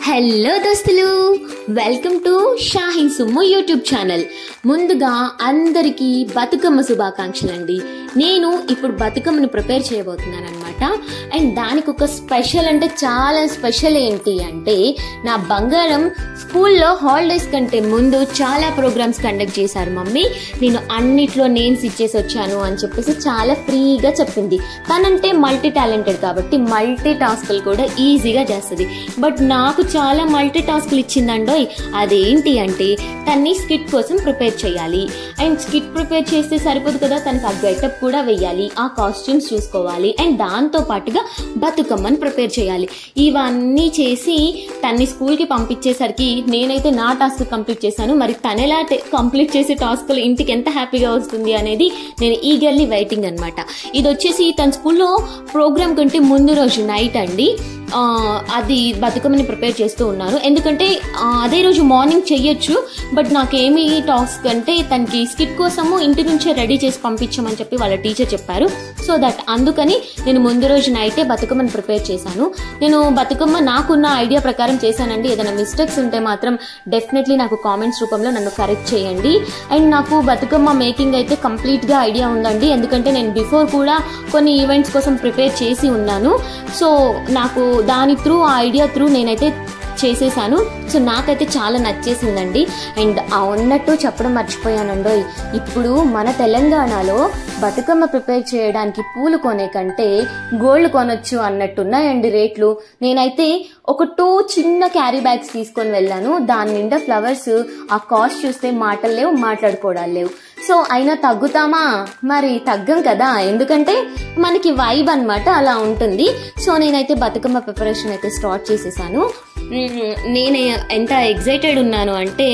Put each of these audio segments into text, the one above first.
Hello దోస్తులు, welcome to Shaheen Summu YouTube channel. ముందుగా అందరికీ బతుకమ్మ శుభాకాంక్షలు అండి. నేను ఇప్పుడు బతుకమ్మను ప్రిపేర్ చేయబోతున్నాను అనమాట. అండ్ దానికి ఒక స్పెషల్ అంటే చాలా స్పెషల్ ఏంటి అంటే, నా బంగారం స్కూల్లో హాలిడేస్ కంటే ముందు చాలా ప్రోగ్రామ్స్ కండక్ట్ చేశారు మమ్మీ. నేను అన్నిట్లో నేమ్స్ ఇచ్చేసి వచ్చాను అని చెప్పేసి చాలా ఫ్రీగా చెప్పింది. తనంటే మల్టీ టాలెంటెడ్ కాబట్టి మల్టీ టాస్క్లు కూడా ఈజీగా చేస్తుంది. బట్ నాకు చాలా మల్టీ టాస్క్లు ఇచ్చిందండో. అదేంటి అంటే, తన్ని స్కిట్ కోసం ప్రిపేర్ చేయాలి. అండ్ స్కిట్ ప్రిపేర్ చేస్తే సరిపోదు కదా, తనకి ఆ గెటప్ కూడా వేయాలి, ఆ కాస్ట్యూమ్స్ చూసుకోవాలి, అండ్ దాంతో పాటుగా బతుకమ్మని ప్రిపేర్ చేయాలి. ఇవన్నీ చేసి తన్ని స్కూల్కి పంపించేసరికి నేనైతే నా టాస్క్ కంప్లీట్ చేశాను. మరి తనెలా కంప్లీట్ చేసే టాస్క్లు ఇంటికి ఎంత హ్యాపీగా వస్తుంది అనేది నేను ఈగర్లీ వెయిటింగ్ అనమాట. ఇది వచ్చేసి తన స్కూల్లో ప్రోగ్రామ్ కంటే ముందు రోజు నైట్ అండి. అది బతుకమ్మని ప్రిపేర్ చేస్తూ ఉన్నాను. ఎందుకంటే అదే రోజు మార్నింగ్ చెయ్యొచ్చు, బట్ నాకేమి టాస్క్ అంటే తనకి స్కిట్ కోసము ఇంటి నుంచే రెడీ చేసి పంపించమని చెప్పి వాళ్ళ టీచర్ చెప్పారు. సో దట్ అందుకని నేను ముందు రోజు నైటే బతుకమ్మని ప్రిపేర్ చేశాను. నేను బతుకమ్మ నాకున్న ఐడియా ప్రకారం చేశానండి. ఏదైనా మిస్టేక్స్ ఉంటే మాత్రం డెఫినెట్లీ నాకు కామెంట్స్ రూపంలో నన్ను కరెక్ట్ చేయండి. అండ్ నాకు బతుకమ్మ మేకింగ్ అయితే కంప్లీట్గా ఐడియా ఉందండి. ఎందుకంటే నేను బిఫోర్ కూడా కొన్ని ఈవెంట్స్ కోసం ప్రిపేర్ చేసి ఉన్నాను. సో నాకు దాని త్రూ, ఆ ఐడియా త్రూ నేనైతే చేసేసాను. సో నాకైతే చాలా నచ్చేసిందండి. అండ్ ఉన్నట్టు చెప్పడం మర్చిపోయానండో, ఇప్పుడు మన తెలంగాణలో బతుకమ్మ ప్రిపేర్ చేయడానికి పూలు కొనే కంటే గోల్డ్ కొనొచ్చు అన్నట్టున్నాయండి రేట్లు. నేనైతే ఒక 2 చిన్న క్యారీ బ్యాగ్స్ తీసుకొని వెళ్ళాను. దాని నిండా ఫ్లవర్స్. ఆ కాస్ట్ చూస్తే మాటలు లేవు, మాట్లాడుకోవడాలు లేవు. సో అయినా తగ్గుతామా? మరి తగ్గం కదా, ఎందుకంటే మనకి వైబ్ అనమాట అలా ఉంటుంది. సో నేనైతే బతుకమ్మ ప్రిపరేషన్ అయితే స్టార్ట్ చేసేసాను. నేను ఎంత ఎగ్జైటెడ్ ఉన్నాను అంటే,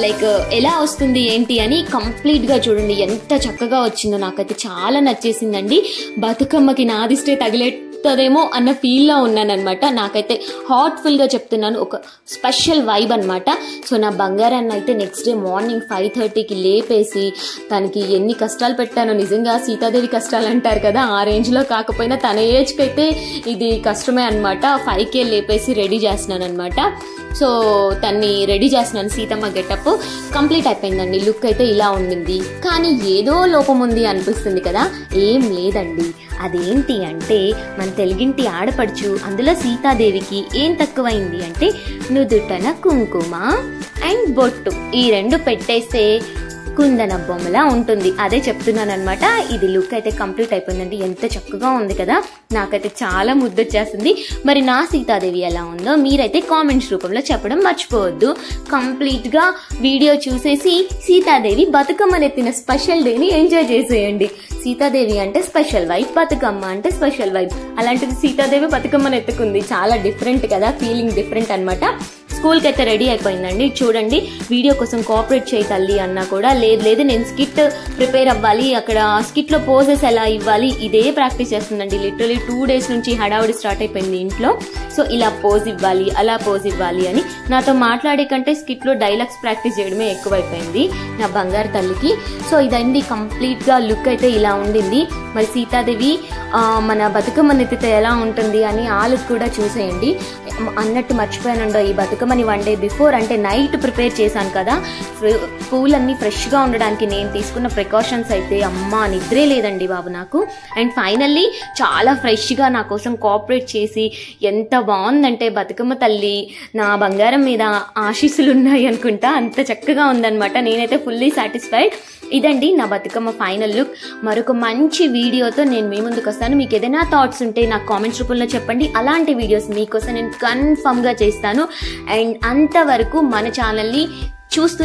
లైక్ ఎలా వస్తుంది ఏంటి అని కంప్లీట్గా చూడండి ఎంత చక్కగా వచ్చిందో. నాకైతే చాలా నచ్చేసిందండి. బతుకమ్మకి నాదిష్టే తగిలేదేమో అన్న ఫీల్లో ఉన్నానమాట. నాకైతే హార్ట్ఫుల్గా చెప్తున్నాను, ఒక స్పెషల్ వైబ్ అనమాట. సో నా బంగారాన్ని అయితే నెక్స్ట్ డే మార్నింగ్ 5:30కి లేపేసి తనకి ఎన్ని కష్టాలు పెట్టానో. నిజంగా సీతాదేవి కష్టాలు అంటారు కదా, ఆ రేంజ్లో కాకపోయినా తన ఏజ్కి అయితే ఇది కష్టమే అనమాట. 5కే లేపేసి రెడీ చేస్తున్నాను అనమాట. సో తన్ని రెడీ చేస్తున్నాను. సీతమ్మ గెటప్ కంప్లీట్ అయిపోయిందండి. లుక్ అయితే ఇలా ఉండింది. కానీ ఏదో లోపం ఉంది అనిపిస్తుంది కదా, ఏం లేదండి. అదేంటి అంటే, మన తెలుగింటి ఆడపడుచు అందులో సీతాదేవికి ఏం తక్కువైంది అంటే, నుదుటన కుంకుమ అండ్ బొట్టు, ఈ 2 పెట్టేస్తే కుందన బొమ్మలా ఉంటుంది. అదే చెప్తున్నాను అనమాట. ఇది లుక్ అయితే కంప్లీట్ అయిపోయిందండి. ఎంత చక్కగా ఉంది కదా, నాకైతే చాలా ముద్దొచ్చేస్తుంది. మరి నా సీతాదేవి ఎలా ఉందో మీరైతే కామెంట్స్ రూపంలో చెప్పడం మర్చిపోవద్దు. కంప్లీట్గా వీడియో చూసేసి సీతాదేవి బతుకమ్మనెత్తిన స్పెషల్ డేని ఎంజాయ్ చేసేయండి. సీతాదేవి అంటే స్పెషల్ వైబ్, బతుకమ్మ అంటే స్పెషల్ వైబ్. అలాంటిది సీతాదేవి బతుకమ్మను ఎత్తుకుంది. చాలా డిఫరెంట్ కదా, ఫీలింగ్ డిఫరెంట్ అనమాట. స్కూల్కి అయితే రెడీ అయిపోయిందండి. చూడండి, వీడియో కోసం కోఆపరేట్ చేయి తల్లి అన్నా కూడా లేదు నేను స్కిట్ ప్రిపేర్ అవ్వాలి, అక్కడ స్కిట్లో పోజెస్ ఎలా ఇవ్వాలి ఇదే ప్రాక్టీస్ చేస్తుందండి. లిటరలీ 2 days నుంచి హడావుడి స్టార్ట్ అయిపోయింది ఇంట్లో. సో ఇలా పోజ్ ఇవ్వాలి, అలా పోజ్ ఇవ్వాలి అని నాతో మాట్లాడే కంటే స్కిట్లో డైలాగ్స్ ప్రాక్టీస్ చేయడమే ఎక్కువైపోయింది నా బంగారు తల్లికి. సో ఇదండి కంప్లీట్గా లుక్ అయితే ఇలా ఉండింది. మరి సీతాదేవి మన బతుకమ్మ నెత్తితే ఎలా ఉంటుంది అని ఆ లుక్ కూడా చూసేయండి. అన్నట్టు మర్చిపోయానండో, ఈ బతుకమ్మని 1 day బిఫోర్ అంటే నైట్ ప్రిపేర్ చేశాను కదా. పూలన్నీ ఫ్రెష్గా ఉండడానికి నేను తీసుకున్న ప్రికాషన్స్ అయితే అమ్మా నిద్రే లేదండి బాబు నాకు. అండ్ ఫైనల్లీ చాలా ఫ్రెష్గా నా కోసం కోఆపరేట్ చేసి ఎంత బాగుందంటే, బతుకమ్మ తల్లి నా బంగారం మీద ఆశీస్సులు ఉన్నాయి అనుకుంటా, అంత చక్కగా ఉందనమాట. నేనైతే ఫుల్లీ సాటిస్ఫైడ్. ఇదండి నా బతుకమ్మ ఫైనల్ లుక్. మరొక మంచి వీడియోతో నేను మీ ముందుకు వస్తాను. మీకు ఏదైనా థాట్స్ ఉంటే నాకు కామెంట్స్ రూపంలో చెప్పండి. అలాంటి వీడియోస్ మీకోసం నేను కన్ఫర్మ్గా చేస్తాను. అండ్ అంతవరకు మన ఛానల్ని చూస్తూ